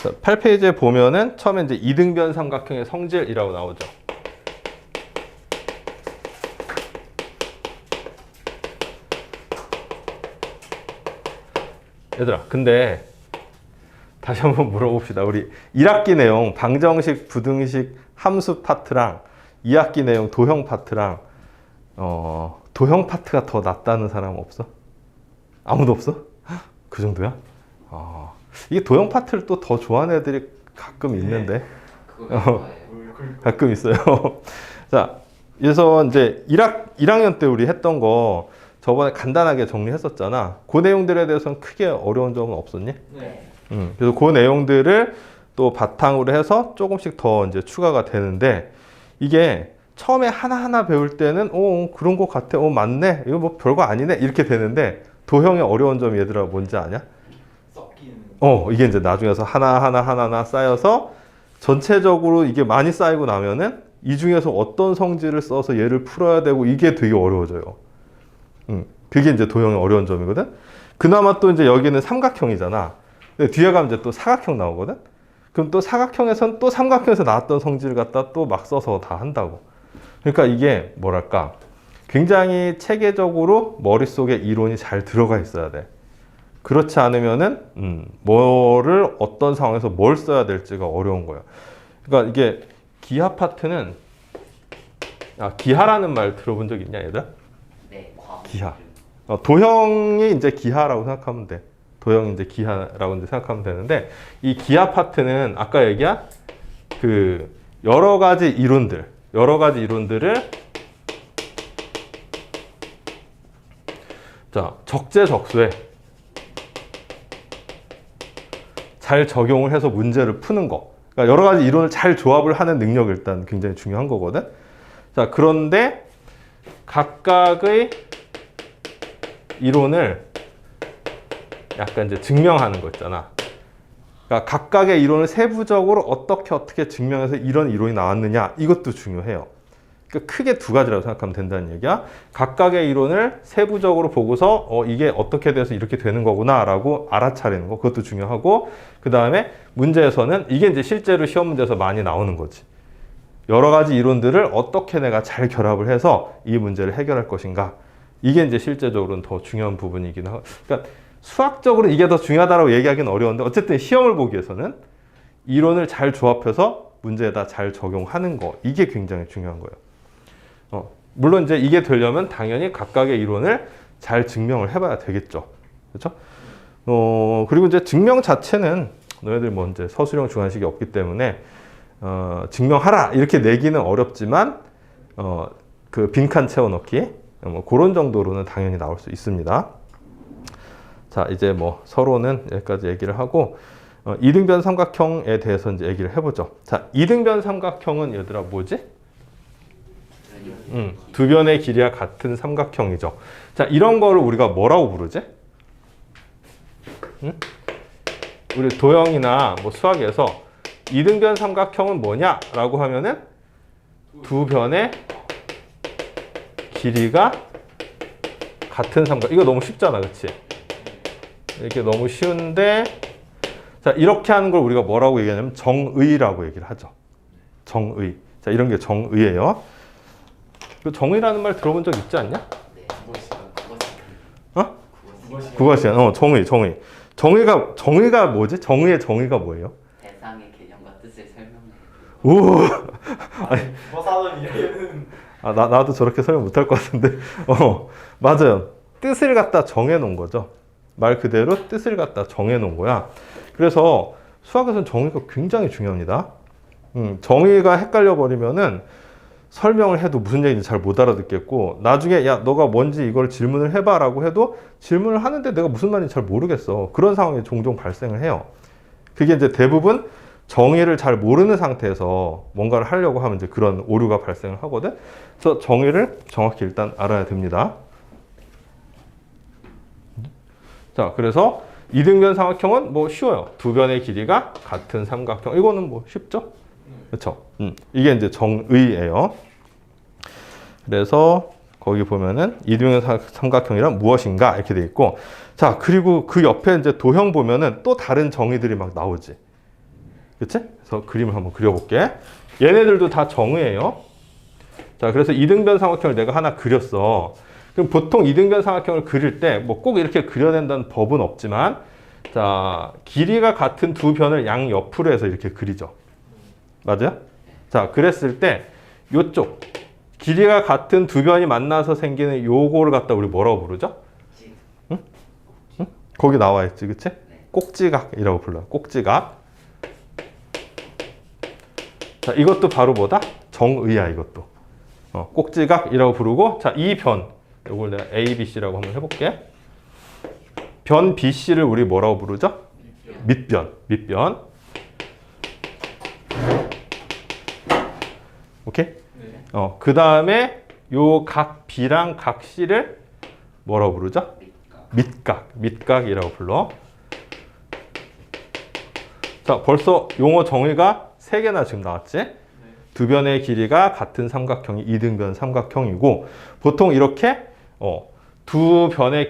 자, 8페이지에 보면은 처음에 이제 이등변 삼각형의 성질이라고 나오죠. 얘들아, 근데 다시 한번 물어봅시다. 우리 1학기 내용 방정식, 부등식, 함수 파트랑 2학기 내용 도형 파트랑 도형 파트가 더 낫다는 사람 없어? 아무도 없어? 그 정도야? 이게 도형 파트를 또 더 좋아하는 애들이 가끔 있는데. 가끔 있어요. 자, 그래서 이제 1학년 때 우리 했던 거 저번에 간단하게 정리했었잖아. 그 내용들에 대해서는 크게 어려운 점은 없었니? 네. 그래서 그 내용들을 또 바탕으로 해서 조금씩 더 이제 추가가 되는데, 이게 처음에 하나하나 배울 때는 그런 거 같아, 맞네, 이거 뭐 별거 아니네, 이렇게 되는데, 도형의 어려운 점이 얘들아 뭔지 아냐? 섞이는. 이게 이제 나중에서 하나하나 쌓여서 전체적으로 이게 많이 쌓이고 나면은 이 중에서 어떤 성질을 써서 얘를 풀어야 되고, 이게 되게 어려워져요. 그게 이제 도형의 어려운 점이거든. 그나마 또 이제 여기는 삼각형이잖아. 근데 뒤에 가면 이제 또 사각형 나오거든. 그럼 또 사각형에선 또 삼각형에서 나왔던 성질을 갖다 또 막 써서 다 한다고. 그러니까 이게 뭐랄까, 굉장히 체계적으로 머릿속에 이론이 잘 들어가 있어야 돼. 그렇지 않으면은 뭐를 어떤 상황에서 뭘 써야 될지가 어려운 거야. 그러니까 이게 기하 파트는, 기하라는 말 들어본 적 있냐 얘들아? 네. 기하. 도형이 이제 기하라고 생각하면 돼. 도형이 이제 기하라고 이제 생각하면 되는데, 이 기하 파트는 아까 얘기한 그 여러 가지 이론들을 자, 적재적소에 잘 적용을 해서 문제를 푸는 거. 그러니까 여러 가지 이론을 잘 조합을 하는 능력이 일단 굉장히 중요한 거거든. 자, 그런데 각각의 이론을 약간 이제 증명하는 거 있잖아. 그러니까 각각의 이론을 세부적으로 어떻게 증명해서 이런 이론이 나왔느냐, 이것도 중요해요. 그러니까 크게 두 가지라고 생각하면 된다는 얘기야. 각각의 이론을 세부적으로 보고서 이게 어떻게 돼서 이렇게 되는 거구나 라고 알아차리는 거, 그것도 중요하고, 그 다음에 문제에서는 이게 이제 실제로 시험 문제에서 많이 나오는 거지. 여러 가지 이론들을 어떻게 내가 잘 결합을 해서 이 문제를 해결할 것인가, 이게 이제 실제적으로는 더 중요한 부분이긴 하고. 그러니까 수학적으로 이게 더 중요하다고 얘기하기는 어려운데, 어쨌든 시험을 보기 위해서는 이론을 잘 조합해서 문제에다 잘 적용하는 거, 이게 굉장히 중요한 거예요. 물론 이제 이게 되려면 당연히 각각의 이론을 잘 증명을 해봐야 되겠죠. 그렇죠? 그리고 이제 증명 자체는 너희들 뭐 이제 서술형 주관식이 없기 때문에 증명하라 이렇게 내기는 어렵지만 그 빈칸 채워넣기 뭐 그런 정도로는 당연히 나올 수 있습니다. 자, 이제 뭐 서로는 여기까지 얘기를 하고 이등변 삼각형에 대해서 이제 얘기를 해보죠. 자, 이등변 삼각형은 얘들아 뭐지? 두 변의 길이가 같은 삼각형이죠. 자, 이런 거를 우리가 뭐라고 부르지? 우리 도형이나 뭐 수학에서 이등변 삼각형은 뭐냐라고 하면은 두 변의 길이가 같은 삼각. 이거 너무 쉽잖아, 그렇지? 이렇게 너무 쉬운데, 자, 이렇게 하는 걸 우리가 뭐라고 얘기하냐면 정의라고 얘기를 하죠. 정의. 자, 이런 게 정의예요. 그 정의라는 말 들어본 적 있지 않냐? 네. 국어 시간. 정의. 정의가 뭐지? 정의의 정의가 뭐예요? 대상의 개념과 뜻을 설명해. 오. 사는 이해는 나도 저렇게 설명 못할 것 같은데. 맞아요. 뜻을 갖다 정해 놓은 거죠. 말 그대로 뜻을 갖다 정해 놓은 거야. 그래서 수학에서는 정의가 굉장히 중요합니다. 정의가 헷갈려 버리면은 설명을 해도 무슨 얘기인지 잘 못 알아듣겠고, 나중에 야 너가 뭔지 이걸 질문을 해봐라고 해도 질문을 하는데 내가 무슨 말인지 잘 모르겠어. 그런 상황이 종종 발생을 해요. 그게 이제 대부분 정의를 잘 모르는 상태에서 뭔가를 하려고 하면 이제 그런 오류가 발생을 하거든. 그래서 정의를 정확히 일단 알아야 됩니다. 자, 그래서 이등변 삼각형은 뭐 쉬워요. 두 변의 길이가 같은 삼각형. 이거는 뭐 쉽죠? 그렇죠? 이게 이제 정의예요. 그래서 거기 보면은 이등변 삼각형이란 무엇인가 이렇게 돼 있고, 자, 그리고 그 옆에 이제 도형 보면은 또 다른 정의들이 막 나오지. 그치? 그래서 그림을 한번 그려볼게. 얘네들도 다 정의예요. 자, 그래서 이등변 삼각형을 내가 하나 그렸어. 그럼 보통 이등변 삼각형을 그릴 때 뭐 꼭 이렇게 그려야 된다는 법은 없지만, 자, 길이가 같은 두 변을 양옆으로 해서 이렇게 그리죠. 맞아요? 자, 그랬을 때 요쪽 길이가 같은 두 변이 만나서 생기는 요거를 갖다 우리 뭐라고 부르죠? 응? 응? 거기 나와 있지, 그치? 꼭지각이라고 불러요. 꼭지각. 자, 이것도 바로 뭐다? 정의야, 이것도. 꼭지각이라고 부르고, 자, 이 변, 이걸 내가 A, B, C라고 한번 해볼게. 변 B, C를 우리 뭐라고 부르죠? 밑변. 오케이? 네. 그 다음에 요 각 B랑 각 C를 뭐라고 부르죠? 밑각이라고 불러. 자, 벌써 용어 정의가 3개나 지금 나왔지? 두 변의 길이가 같은 삼각형이 이등변 삼각형이고, 보통 이렇게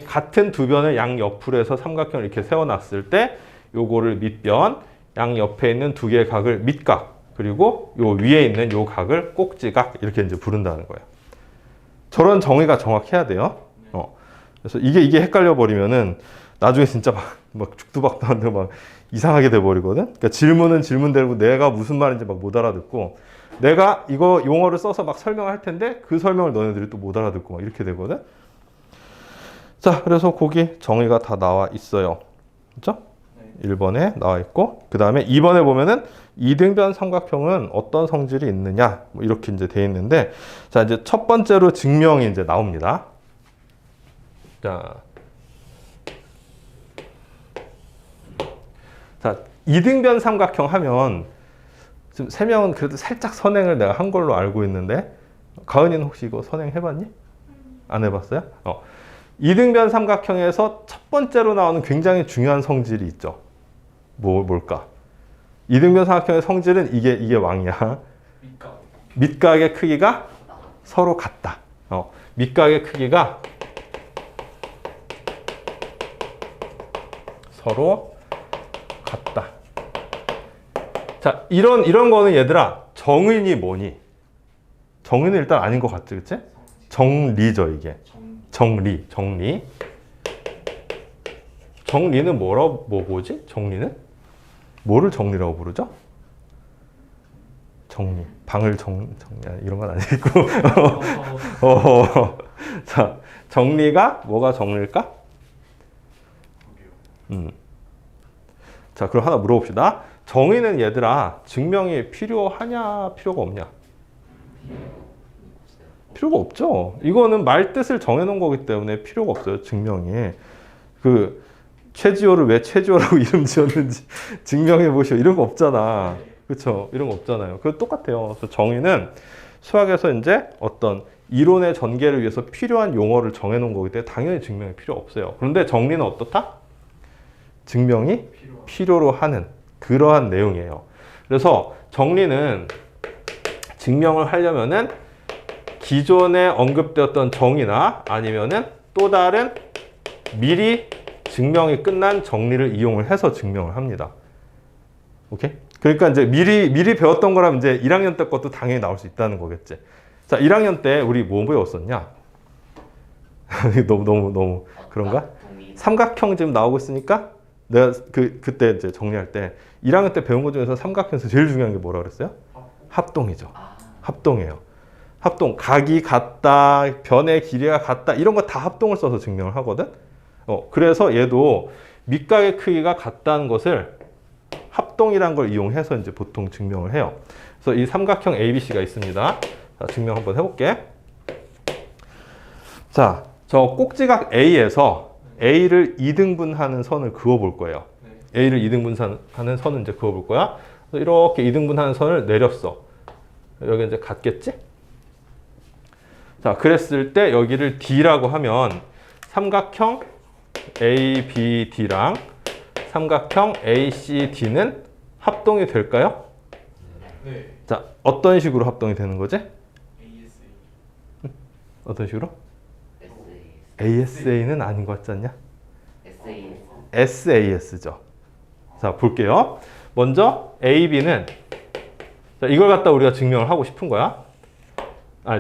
같은 두 변을 양옆으로 해서 삼각형을 이렇게 세워놨을 때 요거를 밑변, 양옆에 있는 두 개의 각을 밑각, 그리고 요 위에 있는 요 각을 꼭지각 이렇게 이제 부른다는 거예요. 저런 정의가 정확해야 돼요. 그래서 이게 헷갈려 버리면은 나중에 진짜 막 죽도 박도 안 되고 막 이상하게 돼 버리거든. 그러니까 질문은 질문대로 내가 무슨 말인지 막 못 알아듣고, 내가 이거 용어를 써서 막 설명할 텐데 그 설명을 너네들이 또 못 알아듣고 막 이렇게 되거든. 자, 그래서 거기 정의가 다 나와 있어요. 그렇죠? 1번에 나와 있고, 그 다음에 2번에 보면은 이등변 삼각형은 어떤 성질이 있느냐, 뭐 이렇게 이제 돼 있는데, 자, 이제 첫 번째로 증명이 이제 나옵니다. 자, 이등변 삼각형 하면 지금 3명은 그래도 살짝 선행을 내가 한 걸로 알고 있는데, 가은이는 혹시 이거 선행 해봤니? 안 해봤어요? 이등변 삼각형에서 첫 번째로 나오는 굉장히 중요한 성질이 있죠. 뭘까? 이등변 삼각형의 성질은 이게 왕이야. 밑각의 크기가 서로 같다. 밑각의 크기가 서로 같다. 자, 이런 거는 얘들아, 정의니 뭐니? 정의는 일단 아닌 것 같지, 그치? 정리죠, 이게. 정리. 정리는 뭐지? 정리는? 뭐를 정리라고 부르죠? 정리. 방을 정리, 이런 건 아니고. 자, 정리가 뭐가 정리일까? 자, 그럼 하나 물어봅시다. 정의는 얘들아, 증명이 필요하냐, 필요가 없냐? 필요가 없죠. 이거는 말 뜻을 정해놓은 거기 때문에 필요가 없어요, 증명이. 최지호를 왜 최지호라고 이름 지었는지 증명해 보시오. 이런 거 없잖아. 그렇죠? 이런 거 없잖아요. 그거 똑같아요. 그래서 정의는 수학에서 이제 어떤 이론의 전개를 위해서 필요한 용어를 정해놓은 거기 때문에 당연히 증명이 필요 없어요. 그런데 정리는 어떻다? 증명이 필요로 하는 그러한 내용이에요. 그래서 정리는 증명을 하려면은 기존에 언급되었던 정의나 아니면은 또 다른 미리 증명이 끝난 정리를 이용을 해서 증명을 합니다. 오케이? 그러니까 이제 미리 배웠던 거라면 이제 1학년 때 것도 당연히 나올 수 있다는 거겠지. 자, 1학년 때 우리 뭐 배웠었냐? 너무 그런가? 삼각형 지금 나오고 있으니까 내가 그때 이제 정리할 때 1학년 때 배운 것 중에서 삼각형에서 제일 중요한 게 뭐라 그랬어요? 합동이죠. 합동이에요. 합동, 각이 같다, 변의 길이가 같다, 이런 거 다 합동을 써서 증명을 하거든. 그래서 얘도 밑각의 크기가 같다는 것을 합동이란 걸 이용해서 이제 보통 증명을 해요. 그래서 이 삼각형 ABC가 있습니다. 자, 증명 한번 해볼게. 자, 저 꼭지각 A에서 A를 2등분하는 선을 그어볼 거예요. A를 2등분하는 선을 이제 그어볼 거야. 그래서 이렇게 2등분하는 선을 내렸어. 여기 이제 같겠지? 자, 그랬을 때 여기를 D라고 하면 삼각형 ABD랑 삼각형 ACD는 합동이 될까요? 네. 자, 어떤 식으로 합동이 되는 거지? ASA. 어떤 식으로? SAS. ASA는 아닌 것 같지 않냐? SAS. SAS죠. 자, 볼게요. 먼저 AB는 이걸 갖다 우리가 증명을 하고 싶은 거야.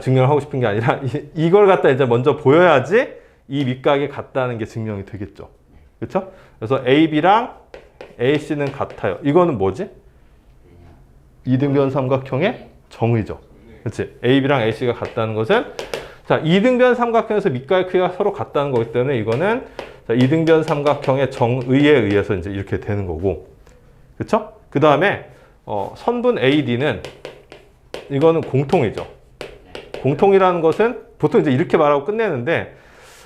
증명을 하고 싶은 게 아니라 이걸 갖다 이제 먼저 보여야지 이 밑각이 같다는 게 증명이 되겠죠. 그렇죠? 그래서 AB랑 AC는 같아요. 이거는 뭐지? 이등변 삼각형의 정의죠. 그렇지? AB랑 AC가 같다는 것은 자, 이등변 삼각형에서 밑각의 크기가 서로 같다는 거기 때문에 이거는 자, 이등변 삼각형의 정의에 의해서 이제 이렇게 되는 거고. 그렇죠? 그 다음에 선분 AD는 이거는 공통이죠. 공통이라는 것은 보통 이제 이렇게 말하고 끝내는데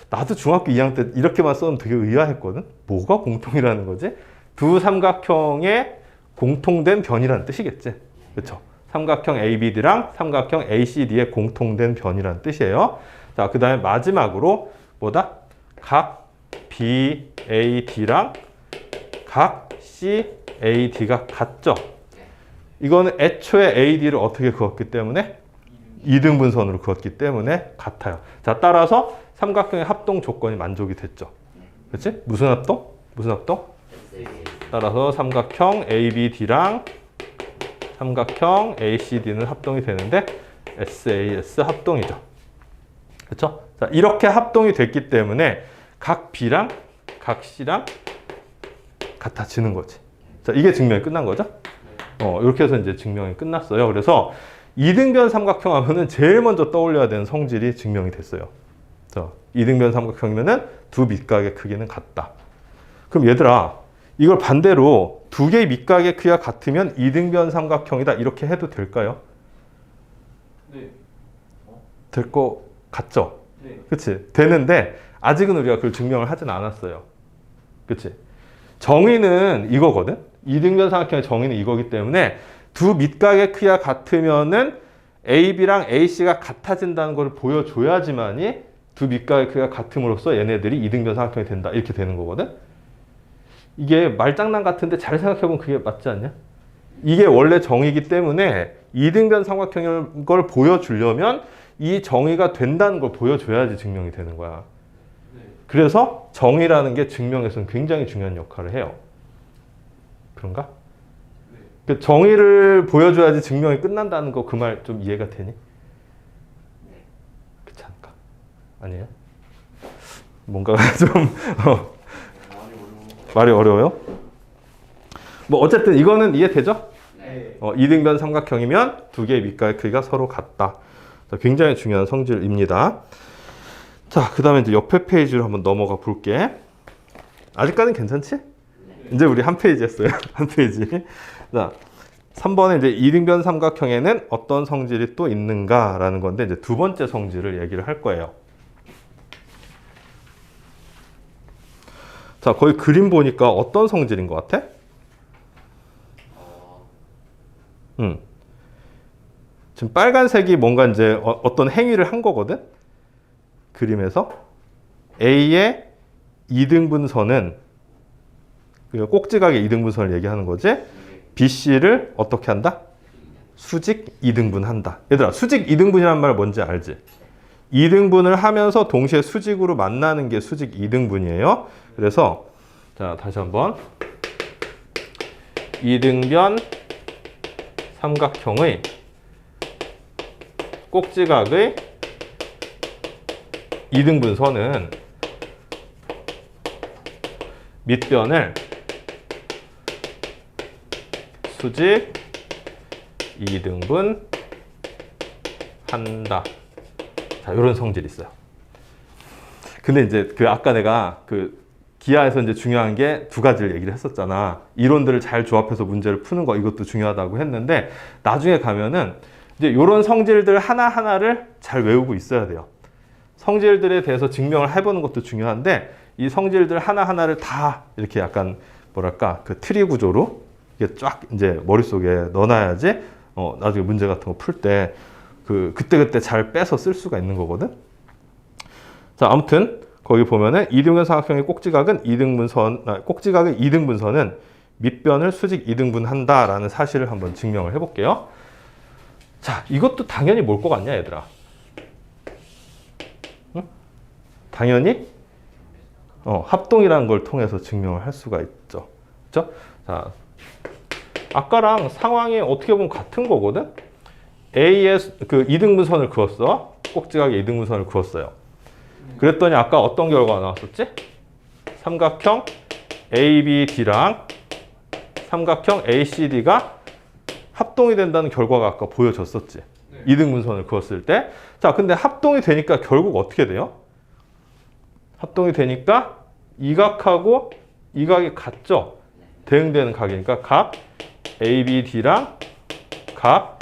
나도 중학교 2학년 때 이렇게만 써면 되게 의아했거든. 뭐가 공통이라는 거지? 두 삼각형의 공통된 변이라는 뜻이겠지. 그렇죠? 삼각형 ABD랑 삼각형 ACD의 공통된 변이라는 뜻이에요. 자, 그 다음에 마지막으로 뭐다? 각 BAD랑 각 CAD가 같죠. 이거는 애초에 AD를 어떻게 그었기 때문에 2등분선으로 그었기 때문에 같아요. 자, 따라서 삼각형의 합동 조건이 만족이 됐죠. 그렇지? 무슨 합동? 무슨 합동? 따라서 삼각형 ABD랑 삼각형 ACD는 합동이 되는데 SAS 합동이죠. 그렇죠? 자, 이렇게 합동이 됐기 때문에 각 B랑 각 C랑 같아지는 거지. 자, 이게 증명이 끝난 거죠? 이렇게 해서 이제 증명이 끝났어요. 그래서 이등변 삼각형 하면은 제일 먼저 떠올려야 되는 성질이 증명이 됐어요. 자, 이등변 삼각형이면은 두 밑각의 크기는 같다. 그럼 얘들아, 이걸 반대로 두 개의 밑각의 크기가 같으면 이등변 삼각형이다. 이렇게 해도 될까요? 네. 될 거 같죠? 네. 그치? 되는데 아직은 우리가 그걸 증명을 하진 않았어요. 그치? 정의는 이거거든? 이등변 삼각형의 정의는 이거기 때문에 두 밑각의 크기가 같으면은 AB랑 AC가 같아진다는 걸 보여줘야지만이 두 밑각의 크기가 같음으로써 얘네들이 이등변 삼각형이 된다. 이렇게 되는 거거든? 이게 말장난 같은데 잘 생각해보면 그게 맞지 않냐? 이게 원래 정의이기 때문에 이등변 삼각형인 걸 보여주려면 이 정의가 된다는 걸 보여줘야지 증명이 되는 거야. 네. 그래서 정의라는 게 증명에서는 굉장히 중요한 역할을 해요. 그런가? 네. 그 정의를 보여줘야지 증명이 끝난다는 거 그 말 좀 이해가 되니? 그렇지 않을까? 아니에요? 뭔가 좀 말이 어려워요? 뭐 어쨌든 이거는 이해되죠? 네. 이등변 삼각형이면 두 개의 밑각의 크기가 서로 같다. 자, 굉장히 중요한 성질입니다. 자, 그 다음에 이제 옆에 페이지로 한번 넘어가 볼게. 아직까지는 괜찮지? 이제 우리 한 페이지 했어요. 한 페이지. 자, 3번에 이제 이등변 삼각형에는 어떤 성질이 또 있는가라는 건데 이제 두 번째 성질을 얘기를 할 거예요. 자, 거기 그림 보니까 어떤 성질인 것 같아? 지금 빨간색이 뭔가 이제 어떤 행위를 한 거거든? 그림에서. A의 이등분선은, 그러니까 꼭지각의 이등분선을 얘기하는 거지? BC를 어떻게 한다? 수직 이등분한다. 얘들아, 수직 이등분이라는 말 뭔지 알지? 이등분을 하면서 동시에 수직으로 만나는 게 수직 이등분이에요. 그래서 자, 다시 한번 이등변 삼각형의 꼭지각의 이등분선은 밑변을 수직 이등분 한다. 자, 이런 성질이 있어요. 근데 이제 그 아까 내가 그 기하에서 이제 중요한 게 두 가지를 얘기를 했었잖아. 이론들을 잘 조합해서 문제를 푸는 거 이것도 중요하다고 했는데 나중에 가면은 이제 이런 성질들 하나하나를 잘 외우고 있어야 돼요. 성질들에 대해서 증명을 해보는 것도 중요한데 이 성질들 하나하나를 다 이렇게 약간 뭐랄까 그 트리 구조로 이게 쫙 이제 머릿속에 넣어놔야지 나중에 문제 같은 거 풀 때 그때그때 잘 빼서 쓸 수가 있는 거거든. 자, 아무튼 거기 보면은 이등변 삼각형의 꼭지각은 꼭지각의 이등분선은 밑변을 수직 이등분한다라는 사실을 한번 증명을 해볼게요. 자, 이것도 당연히 뭘 것 같냐, 얘들아? 응? 당연히 합동이라는 걸 통해서 증명을 할 수가 있죠. 그렇죠? 자, 아까랑 상황이 어떻게 보면 같은 거거든. A의 그 이등분선을 그었어. 꼭지각의 이등분선을 그었어요. 그랬더니 아까 어떤 결과가 나왔었지? 삼각형 ABD랑 삼각형 ACD가 합동이 된다는 결과가 아까 보여졌었지. 네. 이등분선을 그었을 때. 자, 근데 합동이 되니까 결국 어떻게 돼요? 합동이 되니까 이 각하고 이 각이 같죠? 대응되는 각이니까 각 ABD랑 각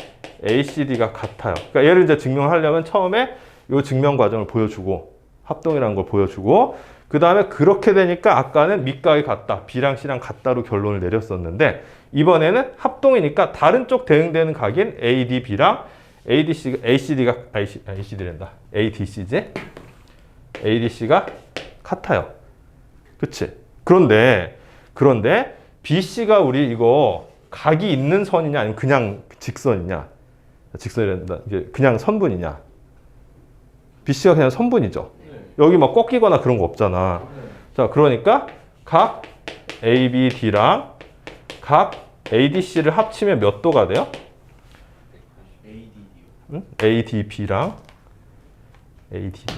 ACD가 같아요. 그러니까 얘를 이제 증명하려면 처음에 이 증명 과정을 보여주고 합동이라는 걸 보여주고 그 다음에 그렇게 되니까 아까는 밑각이 같다. B랑 C랑 같다로 결론을 내렸었는데 이번에는 합동이니까 다른 쪽 대응되는 각인 ADB랑 ACD가 ACD란다. ADC지? ADC가 같아요. 그치? 그런데 BC가 우리 이거 각이 있는 선이냐 아니면 그냥 직선이냐? 직선이란다. 이게 그냥 선분이냐? BC가 그냥 선분이죠. 네. 여기 막 꺾이거나 그런 거 없잖아. 네. 자, 그러니까 각 ABD랑 각 ADC를 합치면 몇 도가 돼요? ADD요. 응? ADB랑 ADB.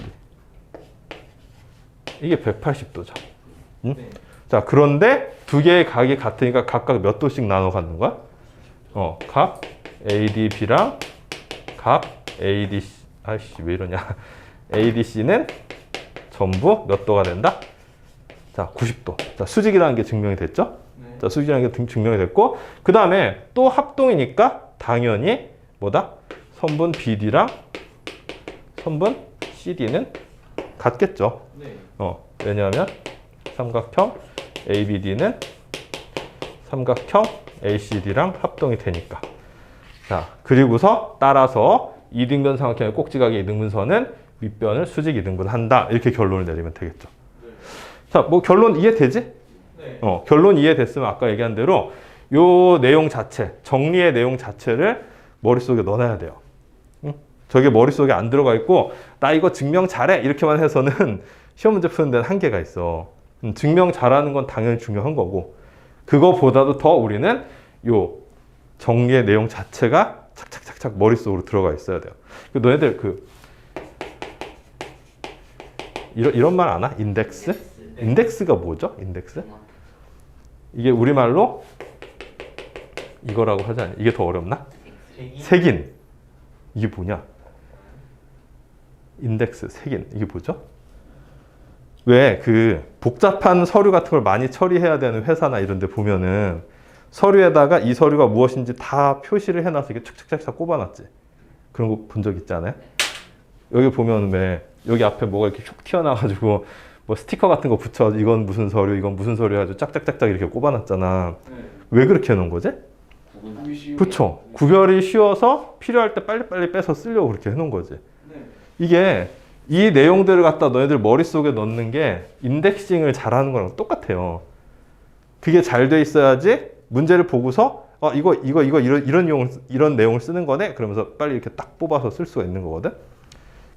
이게 180도죠. 응? 네. 자, 그런데 두 개의 각이 같으니까 각각 몇 도씩 나눠 갖는 거야? 각 ADB랑 각 ADC. 아이씨, 왜 이러냐. ADC는 전부 몇 도가 된다? 자, 90도. 자, 수직이라는 게 증명이 됐죠? 네. 자, 수직이라는 게 증명이 됐고, 그 다음에 또 합동이니까 당연히 뭐다? 선분 BD랑 선분 CD는 같겠죠. 네. 왜냐하면 삼각형 ABD는 삼각형 ACD랑 합동이 되니까. 자, 그리고서 따라서 이등변 삼각형의 꼭지각의 이등분선은 윗변을 수직 이등분한다. 이렇게 결론을 내리면 되겠죠. 네. 자, 뭐 결론 이해되지? 네. 결론 이해됐으면 아까 얘기한 대로 요 내용 자체, 정리의 내용 자체를 머릿속에 넣어놔야 돼요. 응? 저게 머릿속에 안 들어가 있고 나 이거 증명 잘해 이렇게만 해서는 시험 문제 푸는 데는 한계가 있어. 증명 잘하는 건 당연히 중요한 거고 그거보다도 더 우리는 요 정리의 내용 자체가 착착착착 머릿속으로 들어가 있어야 돼요. 너네들 이런 말 아나? 인덱스? 인덱스가 뭐죠? 인덱스? 이게 우리말로 이거라고 하지 않냐? 이게 더 어렵나? 색인. 이게 뭐냐? 인덱스, 색인. 이게 뭐죠? 왜 그 복잡한 서류 같은 걸 많이 처리해야 되는 회사나 이런 데 보면은 서류에다가 이 서류가 무엇인지 다 표시를 해놔서 이게 착착착착 꼽아놨지. 그런 거 본 적 있지 않아요? 여기 보면 왜 여기 앞에 뭐가 이렇게 슉 튀어나와가지고 뭐 스티커 같은 거 붙여 이건 무슨 서류 이건 무슨 서류 해가지고 짝짝짝짝 이렇게 꼽아놨잖아. 네. 왜 그렇게 해놓은 거지? 구분이 쉬운. 그쵸. 구별이 쉬워서 필요할 때 빨리빨리 빼서 쓰려고 그렇게 해놓은 거지. 네. 이게 이 내용들을 갖다 너희들 머릿속에 넣는 게 인덱싱을 잘하는 거랑 똑같아요. 그게 잘 돼 있어야지 문제를 보고서 이런 내용을 쓰는 거네? 그러면서 빨리 이렇게 딱 뽑아서 쓸 수가 있는 거거든.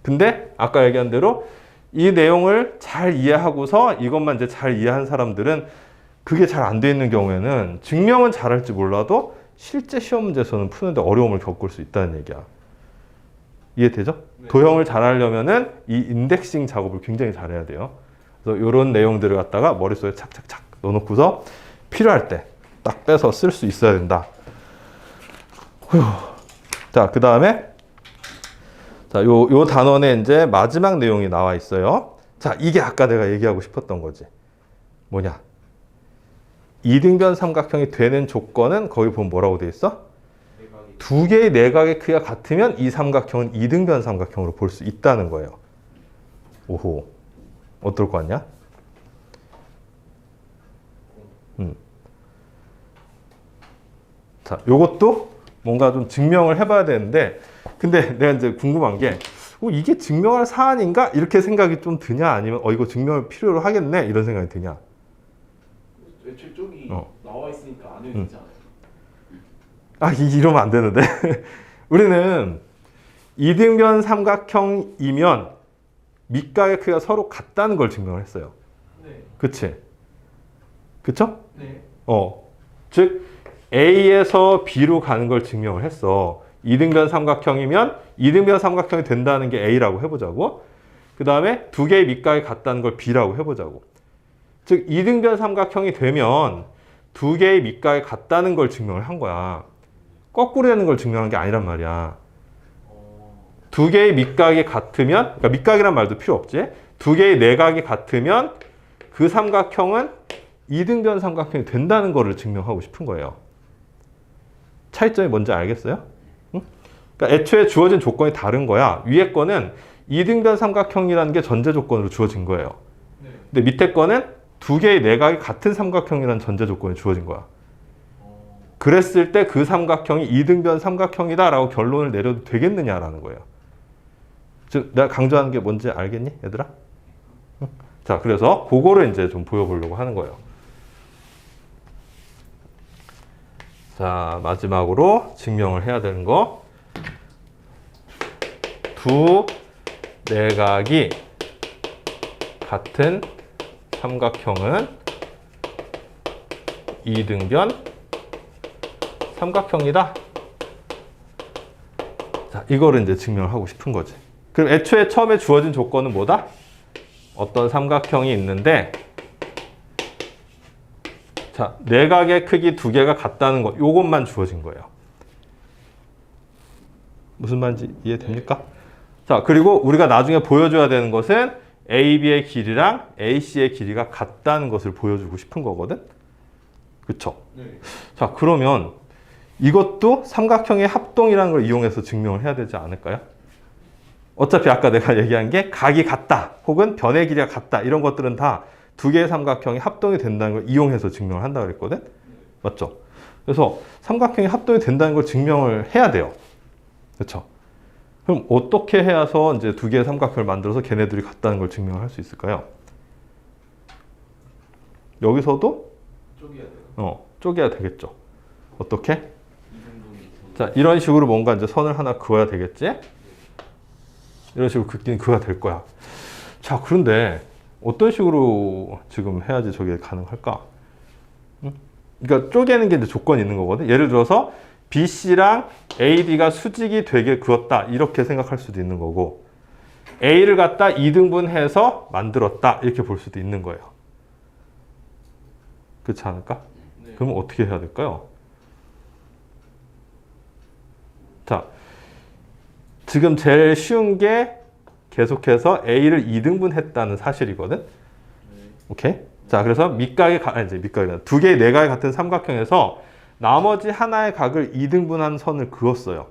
근데 아까 얘기한 대로 이 내용을 잘 이해하고서 이것만 이제 잘 이해한 사람들은 그게 잘 안 돼 있는 경우에는 증명은 잘할지 몰라도 실제 시험 문제에서는 푸는데 어려움을 겪을 수 있다는 얘기야. 이해되죠? 네. 도형을 잘하려면은 이 인덱싱 작업을 굉장히 잘해야 돼요. 그래서 이런 내용들을 갖다가 머릿속에 착착착 넣어놓고서 필요할 때 딱 빼서 쓸 수 있어야 된다. 자, 그 다음에 자, 요 단원에 이제 마지막 내용이 나와 있어요. 자, 이게 아까 내가 얘기하고 싶었던 거지. 뭐냐? 이등변 삼각형이 되는 조건은 거기 보면 뭐라고 돼 있어? 두 개의 내각의 크기가 같으면 이 삼각형은 이등변 삼각형으로 볼 수 있다는 거예요. 오호. 어떨 것 같냐? 자, 요것도 뭔가 좀 증명을 해봐야 되는데, 근데 내가 이제 궁금한 게, 이게 증명할 사안인가? 이렇게 생각이 좀 드냐? 아니면, 이거 증명을 필요로 하겠네? 이런 생각이 드냐? 애초에 쪽이 나와 있으니까 안 해도 되지 않아요? 이러면 안 되는데. 우리는 이등변 삼각형이면 밑각의 크기가 서로 같다는 걸 증명을 했어요. 네. 그치? 그쵸? 네. 즉, A에서 B로 가는 걸 증명을 했어. 이등변 삼각형이면 이등변 삼각형이 된다는 게 A라고 해보자고. 그 다음에 두 개의 밑각이 같다는 걸 B라고 해보자고. 즉 이등변 삼각형이 되면 두 개의 밑각이 같다는 걸 증명을 한 거야. 거꾸로 되는 걸 증명한 게 아니란 말이야. 두 개의 밑각이 같으면, 그러니까 밑각이란 말도 필요 없지. 두 개의 내각이 같으면 그 삼각형은 이등변 삼각형이 된다는 거를 증명하고 싶은 거예요. 차이점이 뭔지 알겠어요? 응? 그러니까 애초에 주어진 조건이 다른 거야. 위에 거는 이등변 삼각형이라는 게 전제 조건으로 주어진 거예요. 근데 밑에 거는 두 개의 내각이 같은 삼각형이라는 전제 조건이 주어진 거야. 그랬을 때 그 삼각형이 이등변 삼각형이다라고 결론을 내려도 되겠느냐라는 거예요. 즉 내가 강조하는 게 뭔지 알겠니, 얘들아? 응? 자, 그래서 그거를 이제 좀 보여보려고 하는 거예요. 자, 마지막으로 증명을 해야 되는 거. 두 내각이 같은 삼각형은 이등변 삼각형이다. 자, 이거를 이제 증명을 하고 싶은 거지. 그럼 애초에 처음에 주어진 조건은 뭐다? 어떤 삼각형이 있는데, 자, 내각의 크기 두 개가 같다는 거, 요것만 주어진 거예요. 무슨 말인지 이해됩니까? 자, 그리고 우리가 나중에 보여줘야 되는 것은 AB의 길이랑 AC의 길이가 같다는 것을 보여주고 싶은 거거든? 그쵸? 네. 자, 그러면 이것도 삼각형의 합동이라는 걸 이용해서 증명을 해야 되지 않을까요? 어차피 아까 내가 얘기한 게 각이 같다, 혹은 변의 길이가 같다, 이런 것들은 다 두 개의 삼각형이 합동이 된다는 걸 이용해서 증명을 한다고 그랬거든? 맞죠? 그래서 삼각형이 합동이 된다는 걸 증명을 해야 돼요. 그렇죠? 그럼 어떻게 해야서 이제 두 개의 삼각형을 만들어서 걔네들이 같다는 걸 증명할 수 있을까요? 여기서도 쪼개야 돼요. 쪼개야 되겠죠. 어떻게? 자, 이런 식으로 뭔가 이제 선을 하나 그어야 되겠지? 이런 식으로 긋긴 그어야 될 거야. 자, 그런데 어떤 식으로 지금 해야지 저게 가능할까? 응? 그러니까 쪼개는 게 이제 조건이 있는 거거든. 예를 들어서 BC랑 AD가 수직이 되게 그었다, 이렇게 생각할 수도 있는 거고, A를 갖다 2등분해서 만들었다, 이렇게 볼 수도 있는 거예요. 그렇지 않을까? 네. 그러면 어떻게 해야 될까요? 자, 지금 제일 쉬운 게 계속해서 A를 2등분 했다는 사실이거든? 네. 오케이? 자, 그래서 밑각이 두 개의 내각이 같은 삼각형에서 나머지 하나의 각을 2등분한 선을 그었어요.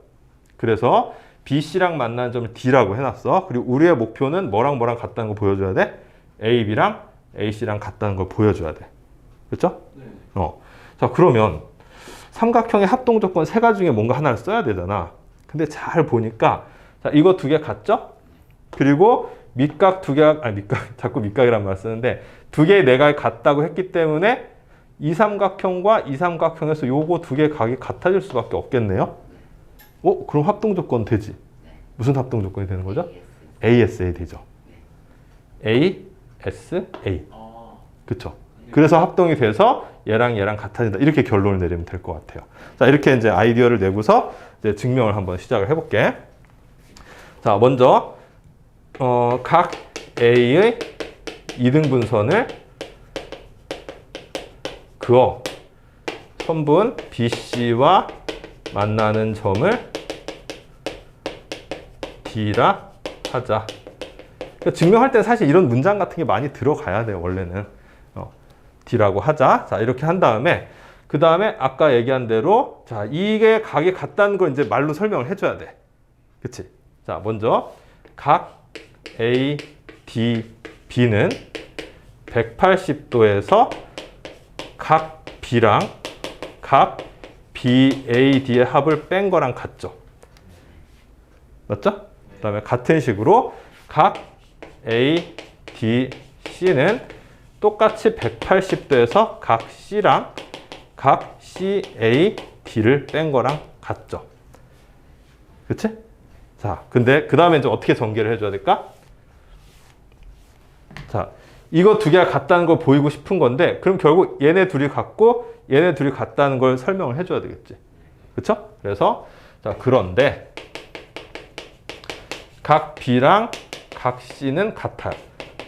그래서 BC랑 만나는 점을 D라고 해놨어. 그리고 우리의 목표는 뭐랑 뭐랑 같다는 거 보여줘야 돼? AB랑 AC랑 같다는 걸 보여줘야 돼. 그렇죠? 네. 자, 그러면 삼각형의 합동 조건 세 가지 중에 뭔가 하나를 써야 되잖아. 근데 잘 보니까, 자, 이거 두 개 같죠? 그리고 밑각 두 개가, 자꾸 밑각이란 말 쓰는데, 두 개의 내각이 같다고 했기 때문에 이 삼각형과 이 삼각형에서 요거 두 개의 각이 같아질 수밖에 없겠네요. 그럼 합동 조건 되지? 무슨 합동 조건이 되는 거죠? ASA 되죠. ASA. 그쵸? 그래서 합동이 돼서 얘랑 얘랑 같아진다, 이렇게 결론을 내리면 될 것 같아요. 자, 이렇게 이제 아이디어를 내고서 이제 증명을 한번 시작을 해볼게. 자, 먼저 각 A의 2등분선을 그어 선분 BC와 만나는 점을 D라 하자. 그러니까 증명할 때 사실 이런 문장 같은 게 많이 들어가야 돼요, 원래는. D라고 하자. 자, 이렇게 한 다음에, 그 다음에 아까 얘기한 대로, 자, 이게 각이 같다는 걸 이제 말로 설명을 해줘야 돼. 그치? 자, 먼저 각 A, D, B는 180도에서 각 B랑 각 BAD의 합을 뺀 거랑 같죠? 맞죠? 그 다음에 같은 식으로 각 A, D, C는 똑같이 180도에서 각 C랑 각 CA, D를 뺀 거랑 같죠? 그치? 자, 근데 그 다음에 이제 어떻게 전개를 해줘야 될까? 자, 이거 두 개가 같다는 걸 보이고 싶은 건데 그럼 결국 얘네 둘이 같고 얘네 둘이 같다는 걸 설명을 해줘야 되겠지. 그쵸? 그래서 자 그런데 각 B랑 각 C는 같아요.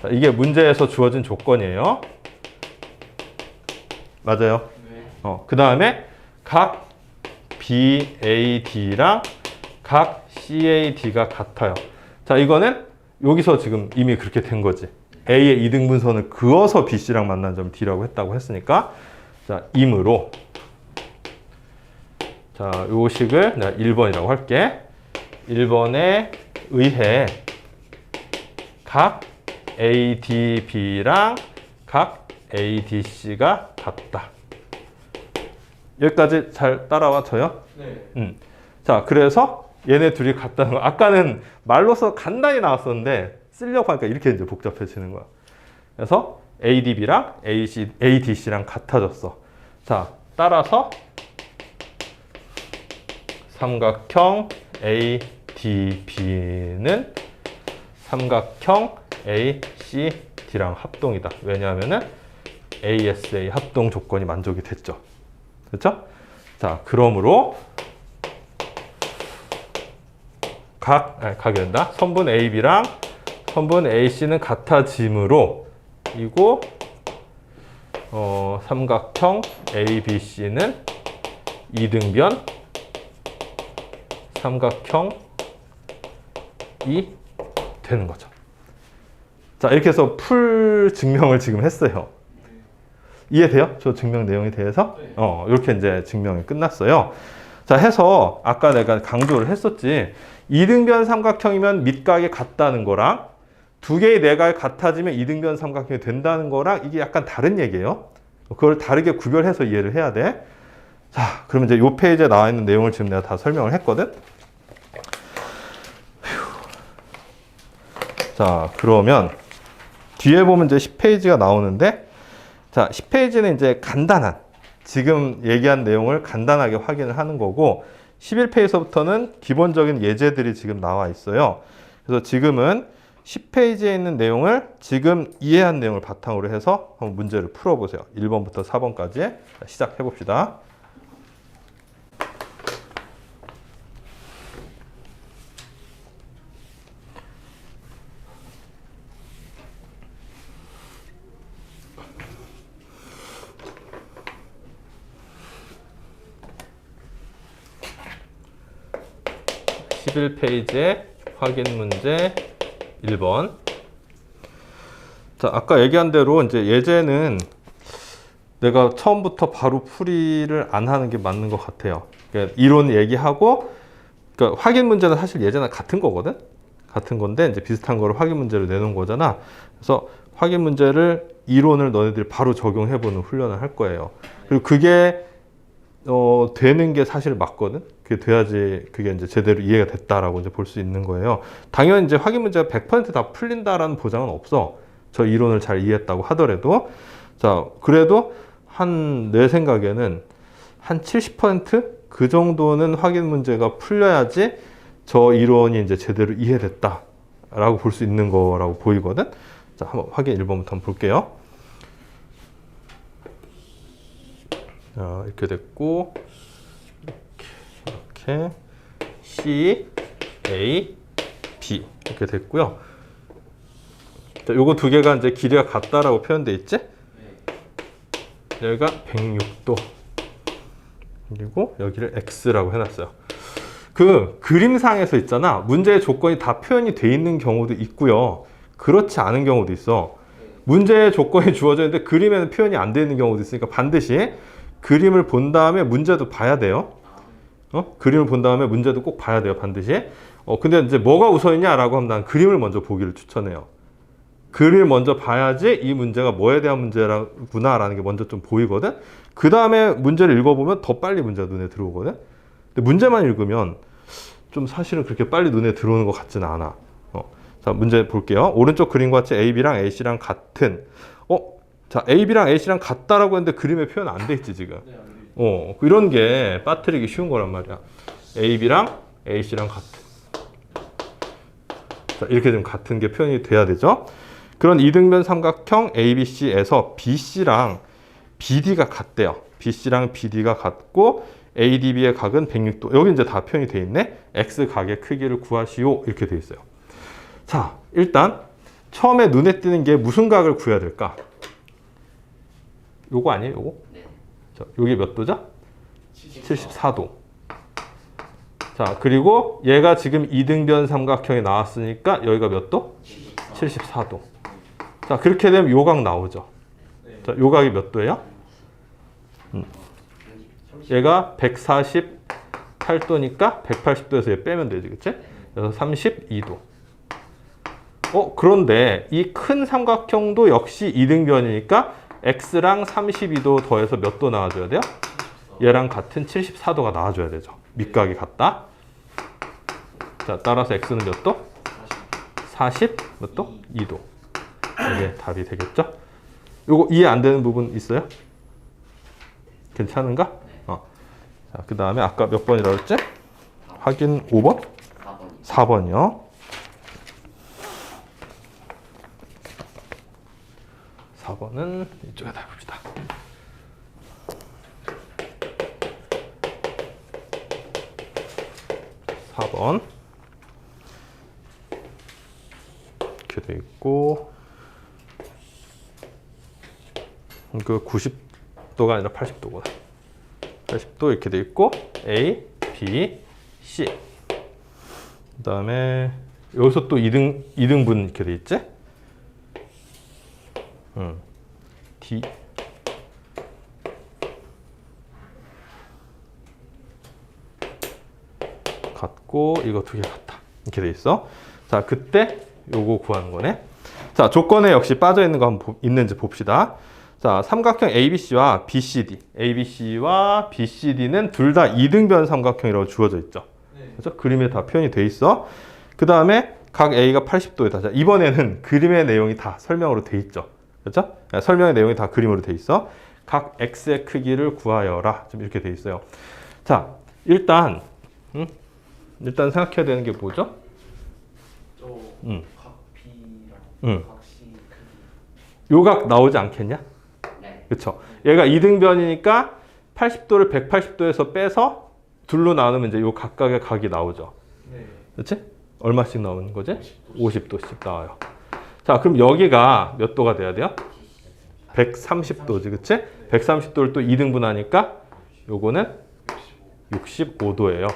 자, 이게 문제에서 주어진 조건이에요. 맞아요. 네. 그 다음에 각 BAD랑 각 CAD가 같아요. 자, 이거는 여기서 지금 이미 그렇게 된 거지. A의 이등분선을 그어서 BC랑 만난 점 D라고 했다고 했으니까 자, 이므로 자, 요 식을 내가 1번이라고 할게. 1번에 의해 각 ADB랑 각 ADC가 같다. 여기까지 잘 따라와줘요? 네. 자, 그래서 얘네 둘이 같다는 거. 아까는 말로서 간단히 나왔었는데 쓰려고 하니까 이렇게 이제 복잡해지는 거야. 그래서 ADB랑 ADC랑 같아졌어. 자, 따라서 삼각형 ADB는 삼각형 ACD랑 합동이다. 왜냐하면은 ASA 합동 조건이 만족이 됐죠. 그렇죠? 자, 그러므로 각이 된다. 선분 AB랑 선분 AC는 같아지므로 이고 삼각형 ABC는 이등변 삼각형이 되는 거죠. 자, 이렇게 해서 풀 증명을 지금 했어요. 이해돼요? 저 증명 내용에 대해서? 네. 이렇게 이제 증명이 끝났어요. 자, 해서 아까 내가 강조를 했었지. 이등변 삼각형이면 밑각이 같다는 거랑 두 개의 내각이 같아지면 이등변 삼각형이 된다는 거랑 이게 약간 다른 얘기예요. 그걸 다르게 구별해서 이해를 해야 돼. 자, 그러면 이제 요 페이지에 나와 있는 내용을 지금 내가 다 설명을 했거든. 자, 그러면 뒤에 보면 이제 10페이지가 나오는데 자, 10페이지는 이제 간단한 지금 얘기한 내용을 간단하게 확인을 하는 거고 11페이지서부터는 기본적인 예제들이 지금 나와 있어요. 그래서 지금은 10페이지에 있는 내용을 지금 이해한 내용을 바탕으로 해서 한번 문제를 풀어보세요. 1번부터 4번까지 시작해 봅시다. (11) 페이지의 확인 문제 1번. 자, 아까 얘기한 대로 이제 예제는 내가 처음부터 바로 풀이를 안 하는 게 맞는 것 같아요. 그러니까 이론 얘기하고, 그러니까 확인 문제는 사실 예제나 같은 거거든? 같은 건데, 이제 비슷한 거를 확인 문제로 내놓은 거잖아. 그래서 확인 문제를 이론을 너네들이 바로 적용해보는 훈련을 할 거예요. 그리고 그게 되는 게 사실 맞거든. 그게 돼야지 그게 이제 제대로 이해가 됐다라고 이제 볼 수 있는 거예요. 당연히 이제 확인 문제가 100% 다 풀린다라는 보장은 없어. 저 이론을 잘 이해했다고 하더라도. 자, 그래도 내 생각에는 한 70% 그 정도는 확인 문제가 풀려야지 저 이론이 이제 제대로 이해됐다라고 볼 수 있는 거라고 보이거든. 자, 한번 확인 1번부터 한번 볼게요. 자, 이렇게 됐고, 이렇게 C, A, B 이렇게 됐고요. 자, 요거 두 개가 이제 길이가 같다라고 표현돼 있지? 여기가 106도 그리고 여기를 X라고 해놨어요. 그 그림상에서 있잖아. 문제의 조건이 다 표현이 돼 있는 경우도 있고요. 그렇지 않은 경우도 있어. 문제의 조건이 주어져 있는데 그림에는 표현이 안 돼 있는 경우도 있으니까 반드시 그림을 본 다음에 문제도 봐야 돼요. 그림을 본 다음에 문제도 꼭 봐야 돼요, 반드시. 근데 이제 뭐가 우선이냐라고 하면 난 그림을 먼저 보기를 추천해요. 그림을 먼저 봐야지 이 문제가 뭐에 대한 문제구나라는 게 먼저 좀 보이거든. 그 다음에 문제를 읽어보면 더 빨리 문제가 눈에 들어오거든. 근데 문제만 읽으면 좀 사실은 그렇게 빨리 눈에 들어오는 것 같지는 않아. 자, 문제 볼게요. 오른쪽 그림과 같이 AB랑 AC랑 같은. 자, AB랑 AC랑 같다라고 했는데 그림에 표현 안 돼 있지, 지금. 이런 게 빠뜨리기 쉬운 거란 말이야. AB랑 AC랑 같은. 자, 이렇게 좀 같은 게 표현이 돼야 되죠. 그런 이등변 삼각형 ABC에서 BC랑 BD가 같대요. BC랑 BD가 같고 ADB의 각은 106도. 여기 이제 다 표현이 돼 있네. X 각의 크기를 구하시오. 이렇게 돼 있어요. 자, 일단 처음에 눈에 띄는 게 무슨 각을 구해야 될까? 요거 아니에요? 요거? 네. 자, 요게 몇 도죠? 74도. 자, 그리고 얘가 지금 이등변 삼각형이 나왔으니까 여기가 몇 도? 74도. 자, 그렇게 되면 요각 나오죠. 자, 요각이 몇 도예요? 얘가 148도니까 180도에서 얘 빼면 되지, 그치? 그래서 32도. 그런데 이 큰 삼각형도 역시 이등변이니까 x랑 32도 더해서 몇 도 나와줘야 돼요? 얘랑 같은 74도가 나와줘야 되죠. 밑각이 같다. 자, 따라서 x는 몇 도? 40 몇 도? 2도. 이게 답이 되겠죠? 요거 이해 안 되는 부분 있어요? 괜찮은가? 자, 그 다음에 아까 몇 번이라고 했지? 확인 5번? 4번이요. 4번은 이쪽에다 해봅시다. (4번) 이렇게 돼 있고, 그 90도가 아니라 80도구나. 80도 이렇게 돼 있고, A, B, C. 그 다음에 여기서 또 2등분 이렇게 돼 있지? D. 같고, 이거 두 개 같다. 이렇게 돼 있어. 자, 그때 요거 구하는 거네. 자, 조건에 역시 빠져 있는 거 한번 있는지 봅시다. 자, 삼각형 ABC와 BCD. ABC와 BCD는 둘 다 이등변 삼각형이라고 주어져 있죠. 그렇죠? 그림에 다 표현이 돼 있어. 그 다음에 각 A가 80도에다. 자, 이번에는 그림의 내용이 다 설명으로 돼 있죠. 그렇죠? 설명의 내용이 다 그림으로 돼 있어. 각 X의 크기를 구하여라. 좀 이렇게 돼 있어요. 자, 일단 생각해야 되는 게 뭐죠? 각 B랑 각 C 크기. 요각 나오지 않겠냐? 네. 그렇죠. 얘가 이등변이니까 80도를 180도에서 빼서 둘로 나누면 이제 요 각각의 각이 나오죠. 네. 그렇지? 얼마씩 나오는 거지? 50도씩 나와요. 자, 그럼 여기가 몇 도가 돼야 돼요? 130도지, 그치? 130도를 또 2등분하니까 요거는 65도예요.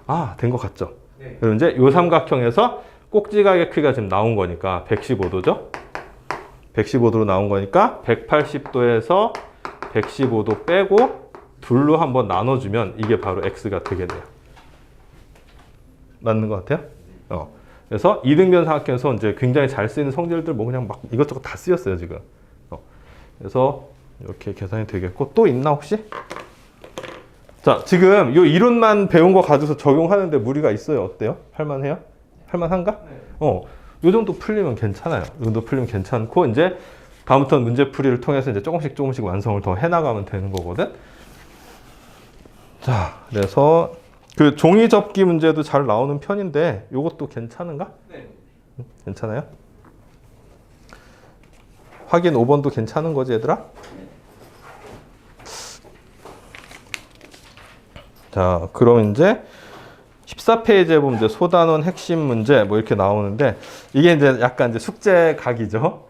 아, 된 것 같죠? 네. 그럼 이제 요 삼각형에서 꼭지각의 크기가 지금 나온 거니까 115도죠? 115도로 나온 거니까 180도에서 115도 빼고 둘로 한번 나눠주면 이게 바로 x가 되게 돼요. 맞는 것 같아요? 그래서 이등변 삼각형에서 이제 굉장히 잘 쓰이는 성질들 뭐 그냥 막 이것저것 다 쓰였어요, 지금. 그래서 이렇게 계산이 되겠고, 또 있나 혹시? 자, 지금 이 이론만 배운 거 가지고서 적용하는데 무리가 있어요. 어때요? 할만해요? 할만한가? 네. 요 정도 풀리면 괜찮아요. 요 정도 풀리면 괜찮고, 이제 다음부터는 문제풀이를 통해서 이제 조금씩 완성을 더 해나가면 되는 거거든. 자, 그래서 그 종이 접기 문제도 잘 나오는 편인데, 요것도 괜찮은가? 네. 괜찮아요? 확인 5번도 괜찮은 거지, 얘들아? 자, 그럼 이제 14페이지에 보면 이제 소단원 핵심 문제 뭐 이렇게 나오는데, 이게 이제 약간 이제 숙제 각이죠.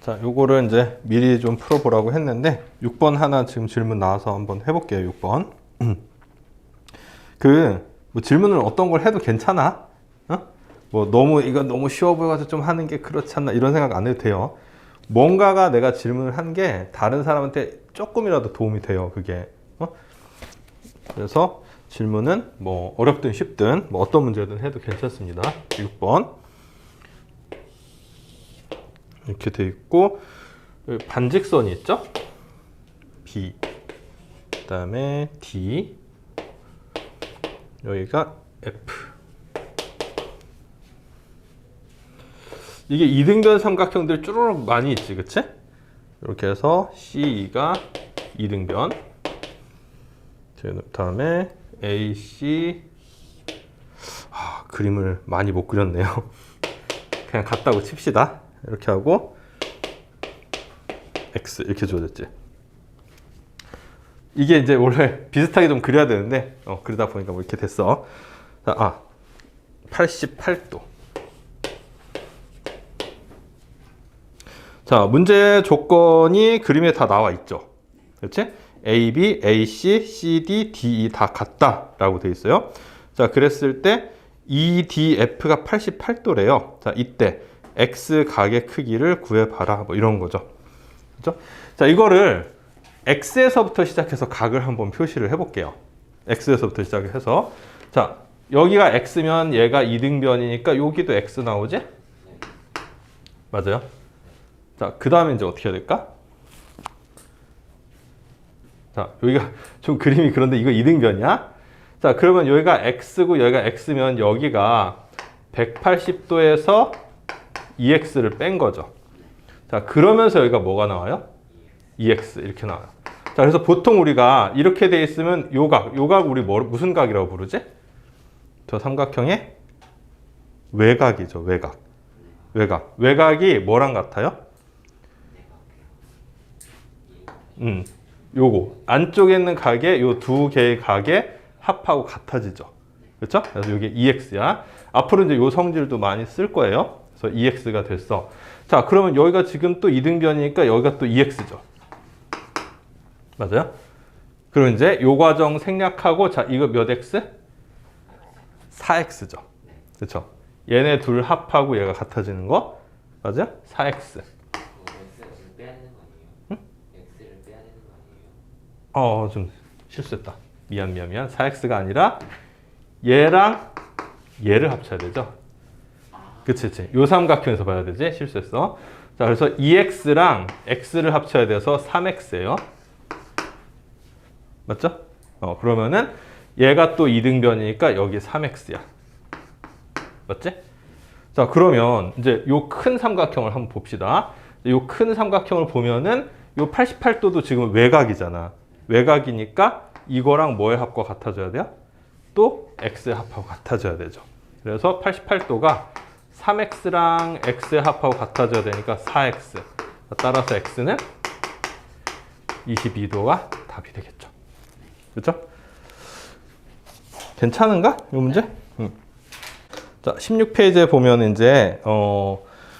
자, 요거를 이제 미리 좀 풀어보라고 했는데, 6번 하나 지금 질문 나와서 한번 해볼게요. 6번. 뭐 질문을 어떤 걸 해도 괜찮아. 뭐 이거 너무 쉬워 보여가지고 좀 하는 게 그렇지 않나 이런 생각 안 해도 돼요. 뭔가가 내가 질문을 한 게 다른 사람한테 조금이라도 도움이 돼요. 그게. 그래서 질문은 뭐 어렵든 쉽든 뭐 어떤 문제든 해도 괜찮습니다. 6번. 이렇게 돼 있고, 여기 반직선이 있죠? B, 그 다음에 D, 여기가 F. 이게 이등변 삼각형들 쭈루룩 많이 있지, 그치? 이렇게 해서 C2가 2등변. 그 다음에 AC. 그림을 많이 못 그렸네요. 그냥 같다고 칩시다. 이렇게 하고 X 이렇게 줘졌지. 이게 이제 원래 비슷하게 좀 그려야 되는데 그러다 보니까 뭐 이렇게 됐어. 자, 88도. 자, 문제 조건이 그림에 다 나와 있죠. 그렇지? A, B, A, C, C, D, D, E 다 같다라고 돼 있어요. 자, 그랬을 때 E, D, F가 88도래요. 자, 이때 X 각의 크기를 구해봐라. 뭐 이런 거죠. 그렇죠? 자, 이거를 X에서부터 시작해서 각을 한번 표시를 해볼게요. X에서부터 시작해서. 자, 여기가 X면 얘가 2등변이니까 여기도 X 나오지? 맞아요? 자, 그 다음에 이제 어떻게 해야 될까? 자, 여기가 좀 그림이 그런데 이거 2등변이야? 자, 그러면 여기가 X고 여기가 X면 여기가 180도에서 2X를 뺀 거죠. 자, 그러면서 여기가 뭐가 나와요? 2X 이렇게 나와요. 자, 그래서 보통 우리가 이렇게 돼 있으면 요 각 우리 무슨 각이라고 부르지? 저 삼각형의 외곽이죠, 외곽. 외곽이 뭐랑 같아요? 요거 안쪽에 있는 각의 요 두 개의 각의 합하고 같아지죠. 그렇죠? 그래서 이게 2x야. 앞으로 이제 요 성질도 많이 쓸 거예요. 그래서 2x가 됐어. 자, 그러면 여기가 지금 또 2등변이니까 여기가 또 2x죠. 맞아요? 그럼 이제 요 과정 생략하고, 자, 이거 몇 x? 4x죠. 그렇죠? 얘네 둘 합하고 얘가 같아지는 거. 맞아요? 4x. X를 빼야 되는 거 아니에요? 응? X를 빼야 되는 거 아니에요? 좀 실수했다. 미안. 4x가 아니라 얘랑 얘를 합쳐야 되죠. 그치. 요 삼각형에서 봐야 되지. 실수했어. 자, 그래서 2x랑 x를 합쳐야 돼서 3x예요. 맞죠? 그러면은 얘가 또 2등변이니까 여기 3x야. 맞지? 자, 그러면 이제 요 큰 삼각형을 한번 봅시다. 요 큰 삼각형을 보면은 요 88도도 지금 외곽이잖아. 외곽이니까 이거랑 뭐의 합과 같아져야 돼요? 또 x의 합하고 같아져야 되죠. 그래서 88도가 3x랑 x의 합하고 같아져야 되니까 4x. 따라서 x는 22도가 답이 되겠죠. 그렇죠? 괜찮은가? 이 문제? 자, 16페이지에 보면 이제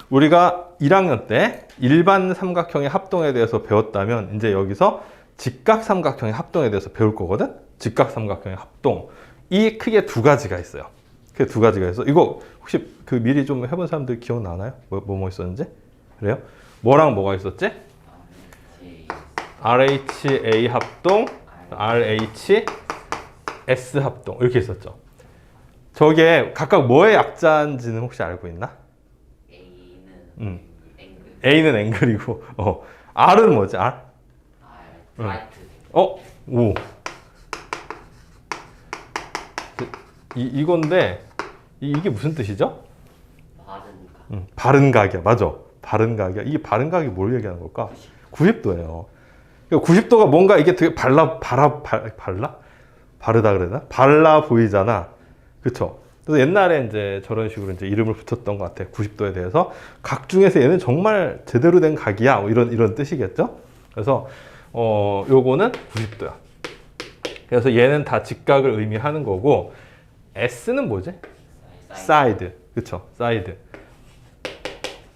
우리가 1학년 때 일반 삼각형의 합동에 대해서 배웠다면 이제 여기서 직각 삼각형의 합동에 대해서 배울 거거든? 직각 삼각형의 합동. 이 크게 두 가지가 있어요. 크게 두 가지가 있어. 이거 혹시 그 미리 좀 해본 사람들 기억나나요? 뭐 있었는지? 그래요? 뭐랑 뭐가 있었지? RHA 합동, RHS 합동 이렇게 있었죠. 저게 각각 뭐의 약자인지는 혹시 알고 있나? A는 A는 앵글이고 R은 뭐지? R? 라이트. 오. 이건데 이게 무슨 뜻이죠? 바른 각이야. 맞아. 바른 각이야. 이 바른 각이 뭘 얘기하는 걸까? 90도예요. 90도가 뭔가 이게 되게 바르다 그러나? 발라 보이잖아. 그쵸? 그래서 옛날에 이제 저런 식으로 이제 이름을 붙였던 것 같아. 90도에 대해서. 각 중에서 얘는 정말 제대로 된 각이야. 뭐 이런 뜻이겠죠? 그래서, 요거는 90도야. 그래서 얘는 다 직각을 의미하는 거고, S는 뭐지? 사이드. 그쵸? 사이드.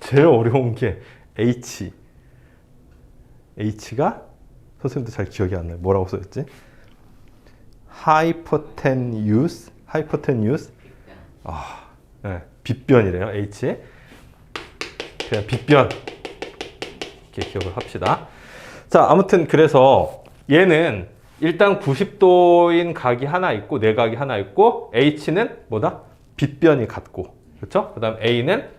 제일 어려운 게 H. H가 선생님도 잘 기억이 안 나요. 뭐라고 써있지? 하이퍼텐유스. 네, 빗변이래요. H. 그냥 빗변. 이렇게 기억을 합시다. 자, 아무튼 그래서 얘는 일단 90도인 각이 하나 있고 내각이 하나 있고 H는 뭐다? 빗변이 같고. 그렇죠? 그다음 A는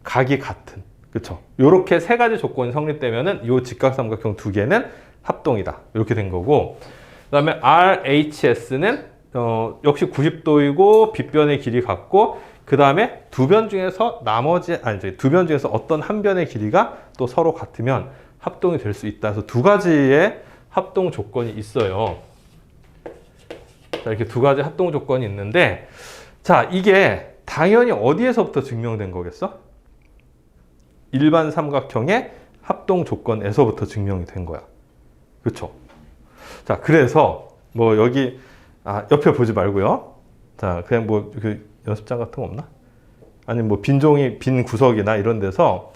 각이 같은. 그렇죠? 요렇게 세 가지 조건이 성립되면은 요 직각삼각형 두 개는 합동이다. 이렇게 된 거고. 그다음에 RHS는 역시 90도이고 빗변의 길이 같고 그다음에 두 변 중에서 두 변 중에서 어떤 한 변의 길이가 또 서로 같으면 합동이 될 수 있다. 그래서 두 가지의 합동 조건이 있어요. 자, 이렇게 두 가지 합동 조건이 있는데, 자, 이게 당연히 어디에서부터 증명된 거겠어? 일반 삼각형의 합동 조건에서부터 증명이 된 거야. 그렇죠? 자, 그래서 뭐 여기 옆에 보지 말고요. 자, 그냥 뭐 그 연습장 같은 거 없나? 아니면 뭐 빈 종이, 빈 구석이나 이런 데서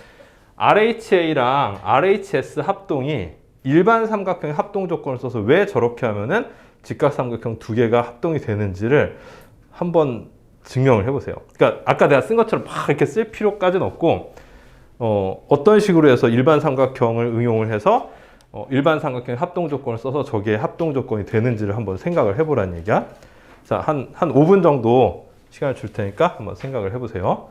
RHA랑 RHS 합동이 일반 삼각형의 합동 조건을 써서 왜 저렇게 하면은 직각삼각형 두 개가 합동이 되는지를 한번 증명을 해보세요. 그러니까 아까 내가 쓴 것처럼 막 이렇게 쓸 필요까지는 없고, 어떤 식으로 해서 일반 삼각형을 응용을 해서 일반 삼각형의 합동 조건을 써서 저게 합동 조건이 되는지를 한번 생각을 해보라는 얘기야. 자, 한 5분 정도 시간을 줄 테니까 한번 생각을 해보세요.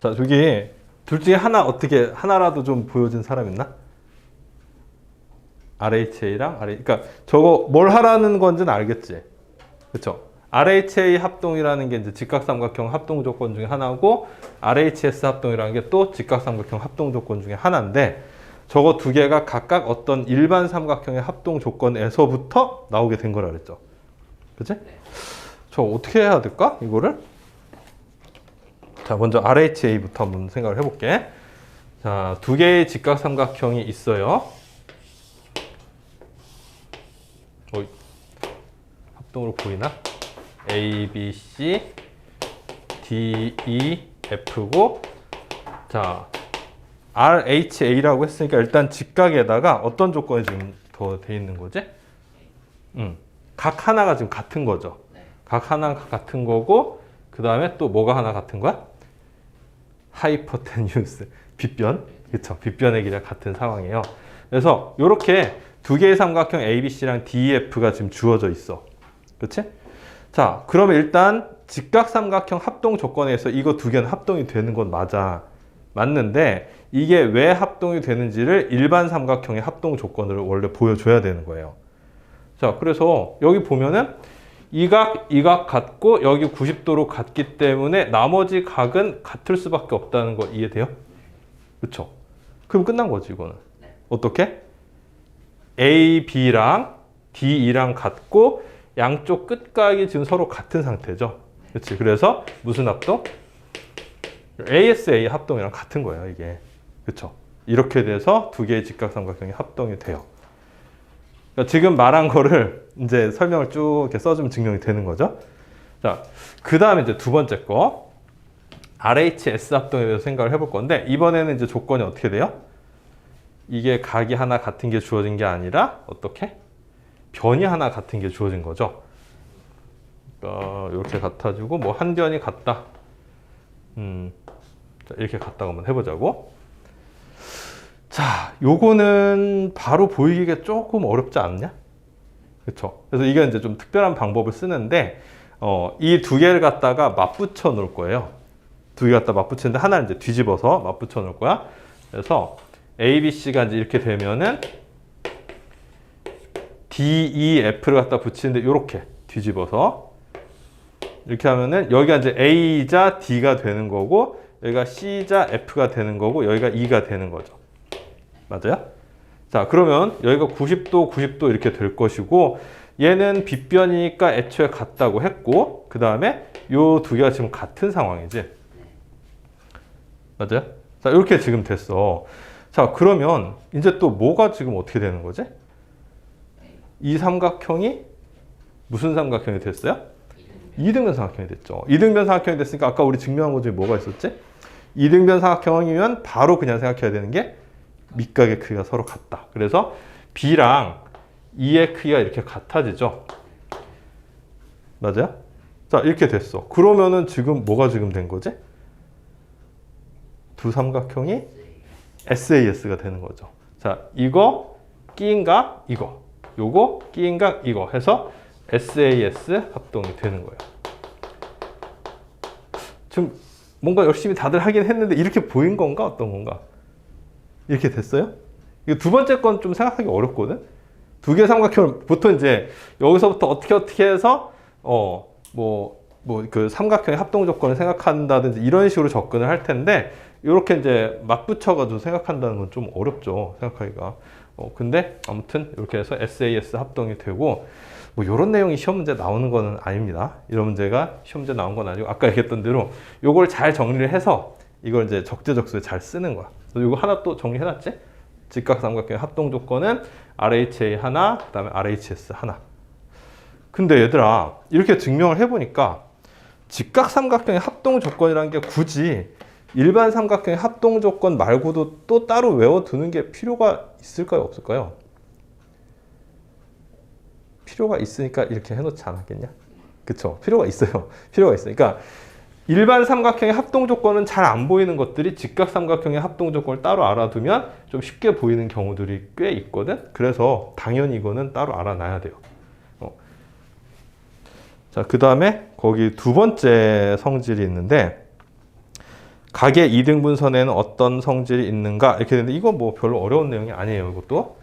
자, 저기 둘 중에 하나라도 좀 보여준 사람 있나? RHA랑 그러니까 저거 뭘 하라는 건지는 알겠지? 그쵸? RHA 합동이라는 게 이제 직각삼각형 합동 조건 중에 하나고, RHS 합동이라는 게 또 직각삼각형 합동 조건 중에 하나인데, 저거 두 개가 각각 어떤 일반 삼각형의 합동 조건에서부터 나오게 된 거라 그랬죠. 그치? 저 어떻게 해야 될까? 이거를? 자, 먼저 RHA부터 한번 생각을 해볼게. 자, 두 개의 직각삼각형이 있어요. 합동으로 보이나? A, B, C, D, E, F고, 자, RHA라고 했으니까 일단 직각에다가 어떤 조건이 지금 더 돼 있는 거지? 각 하나가 지금 같은 거죠. 각 하나가 같은 거고, 그 다음에 또 뭐가 하나 같은 거야? 하이퍼테뉴스, 빗변. 그쵸? 빗변의 길이가 같은 상황이에요. 그래서 이렇게 두 개의 삼각형 ABC랑 DEF가 지금 주어져 있어. 그치? 자, 그러면 일단 직각삼각형 합동 조건에서 이거 두 개는 합동이 되는 건 맞는데, 이게 왜 합동이 되는지를 일반 삼각형의 합동 조건으로 원래 보여줘야 되는 거예요. 자, 그래서 여기 보면은 이 각 같고 여기 90도로 같기 때문에 나머지 각은 같을 수밖에 없다는 거 이해돼요? 그쵸? 그럼 끝난 거지, 이거는. 어떻게? A, B랑 D, E랑 같고 양쪽 끝각이 지금 서로 같은 상태죠. 그렇지? 그래서 무슨 합동? ASA 합동이랑 같은 거예요, 이게. 그렇죠? 이렇게 돼서 두 개의 직각삼각형이 합동이 돼요. 그러니까 지금 말한 거를 이제 설명을 쭉 이렇게 써주면 증명이 되는 거죠. 자, 그 다음에 이제 두 번째 거. RHS 합동에 대해서 생각을 해볼 건데, 이번에는 이제 조건이 어떻게 돼요? 이게 각이 하나 같은 게 주어진 게 아니라, 어떻게? 변이 하나 같은 게 주어진 거죠. 그러니까 이렇게 같아지고, 뭐 한 변이 같다. 자, 이렇게 같다고 한번 해보자고. 자, 요거는 바로 보이기가 조금 어렵지 않냐? 그쵸? 그래서 이게 이제 좀 특별한 방법을 쓰는데, 이 두 개를 갖다가 맞붙여 놓을 거예요. 두 개 갖다 맞붙이는데 하나를 이제 뒤집어서 맞붙여 놓을 거야. 그래서 A, B, C가 이제 이렇게 되면은 D, E, F를 갖다 붙이는데 이렇게 뒤집어서 이렇게 하면은 여기가 이제 A자 D가 되는 거고, 여기가 C자 F가 되는 거고, 여기가 E가 되는 거죠. 맞아요? 자, 그러면 여기가 90도, 90도 이렇게 될 것이고, 얘는 빗변이니까 애초에 같다고 했고, 그 다음에 요 두 개가 지금 같은 상황이지. 맞아요? 자, 이렇게 지금 됐어. 자, 그러면 이제 또 뭐가 지금 어떻게 되는 거지? 이 삼각형이 무슨 삼각형이 됐어요? 이등변 삼각형이 됐죠. 이등변 삼각형이 됐으니까 아까 우리 증명한 것 중에 뭐가 있었지? 이등변 삼각형이면 바로 그냥 생각해야 되는 게 밑각의 크기가 서로 같다. 그래서 B랑 E의 크기가 이렇게 같아지죠. 맞아요? 자, 이렇게 됐어. 그러면은 지금 뭐가 지금 된 거지? 두 삼각형이 SAS가 되는 거죠. 자, 이거 끼인각 이거, 요거 끼인각 이거 해서 SAS 합동이 되는 거예요. 지금 뭔가 열심히 다들 하긴 했는데 이렇게 보인 건가? 어떤 건가? 이렇게 됐어요? 이거 두 번째 건 좀 생각하기 어렵거든? 두 개의 삼각형을 보통 이제 여기서부터 어떻게 해서 그 삼각형의 합동 조건을 생각한다든지 이런 식으로 접근을 할 텐데, 이렇게 이제 맞붙여가지고 생각한다는 건 좀 어렵죠. 생각하기가. 근데 아무튼 이렇게 해서 SAS 합동이 되고 뭐 이런 내용이 시험 문제 나오는 거는 아닙니다. 이런 문제가 시험 문제 나온 건 아니고 아까 얘기했던 대로 요걸 잘 정리를 해서 이걸 이제 적재적소에 잘 쓰는 거야. 그래서 이거 하나 또 정리해놨지? 직각삼각형의 합동 조건은 RHA 하나, 그 다음에 RHS 하나. 근데 얘들아 이렇게 증명을 해보니까 직각삼각형의 합동 조건이라는 게 굳이 일반 삼각형의 합동 조건 말고도 또 따로 외워두는 게 필요가 있을까요? 없을까요? 필요가 있으니까 이렇게 해놓지 않았겠냐? 그쵸? 필요가 있어요. 필요가 있으니까 일반 삼각형의 합동 조건은 잘 안 보이는 것들이 직각삼각형의 합동 조건을 따로 알아두면 좀 쉽게 보이는 경우들이 꽤 있거든. 그래서 당연히 이거는 따로 알아놔야 돼요. 자, 그 다음에 거기 두 번째 성질이 있는데 각의 이등분선에는 어떤 성질이 있는가 이렇게 되는데 이거 뭐 별로 어려운 내용이 아니에요. 이것도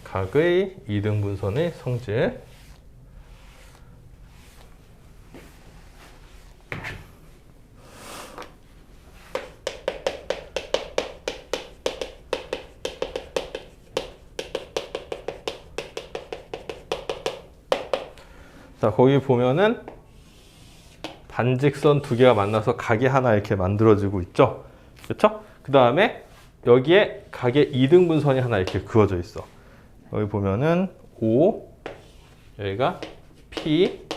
각의 이등분선의 성질. 자, 거기 보면은 반직선 두 개가 만나서 각이 하나 이렇게 만들어지고 있죠. 그렇죠? 그 다음에 여기에 각의 이등분선이 하나 이렇게 그어져 있어. 여기 보면은 O, 여기가 P,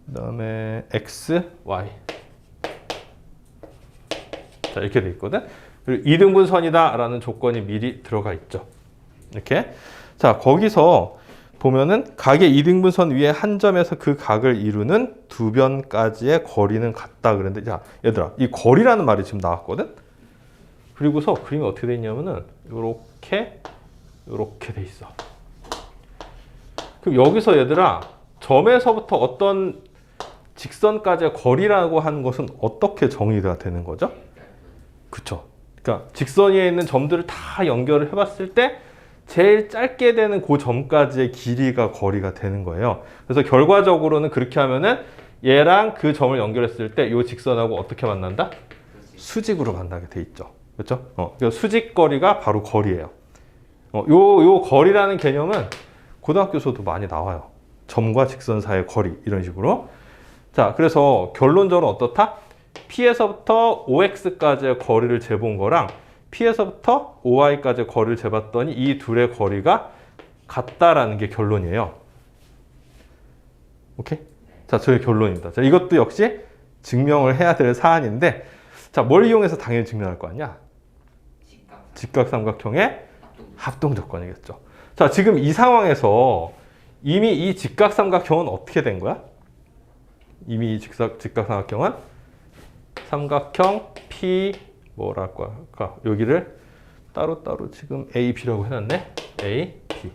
그 다음에 X, Y. 자, 이렇게 돼 있거든. 그리고 이등분선이다 라는 조건이 미리 들어가 있죠. 이렇게. 자, 거기서 보면은 각의 이등분선 위에 한 점에서 그 각을 이루는 두 변까지의 거리는 같다 그랬는데, 자, 얘들아, 이 거리라는 말이 지금 나왔거든? 그리고서 그림이 어떻게 돼 있냐면은, 요렇게 돼 있어. 그럼 여기서 얘들아, 점에서부터 어떤 직선까지의 거리라고 하는 것은 어떻게 정의가 되는 거죠? 그쵸. 그러니까 직선 위에 있는 점들을 다 연결을 해봤을 때 제일 짧게 되는 그 점까지의 길이가 거리가 되는 거예요. 그래서 결과적으로는 그렇게 하면은 얘랑 그 점을 연결했을 때 이 직선하고 어떻게 만난다? 수직으로 만나게 돼 있죠. 그렇죠? 수직 거리가 바로 거리예요. 요 거리라는 개념은 고등학교에서도 많이 나와요. 점과 직선 사이의 거리 이런 식으로. 자, 그래서 결론적으로 어떻다? P에서부터 OX까지의 거리를 재본 거랑 P에서부터 OY까지의 거리를 재봤더니 이 둘의 거리가 같다라는 게 결론이에요. 오케이? 자, 저의 결론입니다. 자, 이것도 역시 증명을 해야 될 사안인데, 자, 뭘 이용해서 당연히 증명할 거 아니야? 직각삼각형의 합동 조건이겠죠. 자, 지금 이 상황에서 이미 이 직각삼각형은 어떻게 된 거야? 이미 이 직각삼각형은 삼각형 P 뭐랄까 여기를 따로따로 지금 A, B라고 해놨네. A, B.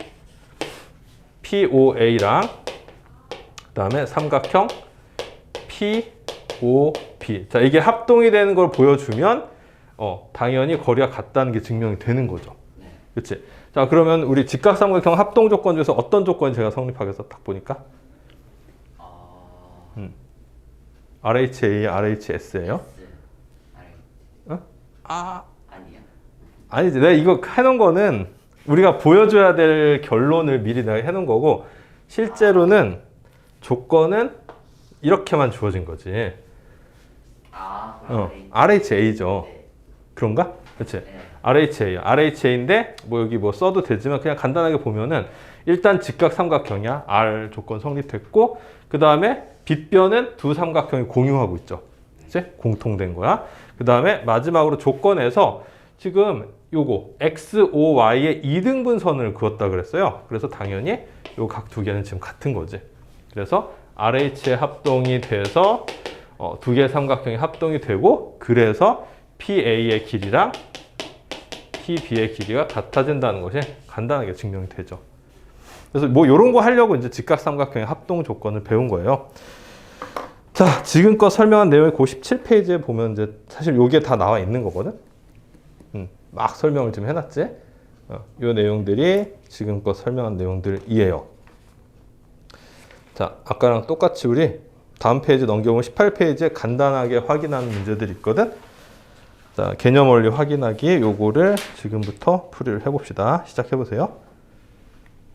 POA랑 그 다음에 삼각형 POB. 자, 이게 합동이 되는 걸 보여주면 당연히 거리가 같다는 게 증명이 되는 거죠. 그렇지? 자, 그러면 우리 직각삼각형 합동 조건 중에서 어떤 조건이 제가 성립하겠어? 딱 보니까 RHA, RHS예요. 아니야. 아니지. 내가 이거 해놓은 거는 우리가 보여줘야 될 결론을 미리 내가 해놓은 거고, 실제로는 조건은 이렇게만 주어진 거지. RHA죠. 네. 그런가? 그렇지? 네. RHA야. RHA인데 뭐 여기 뭐 써도 되지만 그냥 간단하게 보면은 일단 직각삼각형이야. R 조건 성립됐고, 그 다음에 빗변은 두 삼각형이 공유하고 있죠. 이제 공통된 거야. 그 다음에 마지막으로 조건에서 지금 요거 X, O, Y의 이등분선을 그었다 그랬어요. 그래서 당연히 요 각 두 개는 지금 같은 거지. 그래서 RH의 합동이 돼서 두 개의 삼각형이 합동이 되고, 그래서 PA의 길이랑 PB의 길이가 같아진다는 것이 간단하게 증명이 되죠. 그래서 뭐 이런 거 하려고 이제 직각삼각형의 합동 조건을 배운 거예요. 자, 지금껏 설명한 내용이 그 17페이지에 보면 이제 사실 요게 다 나와 있는 거거든. 막 설명을 좀 해놨지. 요 내용들이 지금껏 설명한 내용들이에요. 자, 아까랑 똑같이 우리 다음 페이지 넘겨보면 18페이지에 간단하게 확인하는 문제들이 있거든. 자, 개념 원리 확인하기 요거를 지금부터 풀이를 해봅시다. 시작해보세요.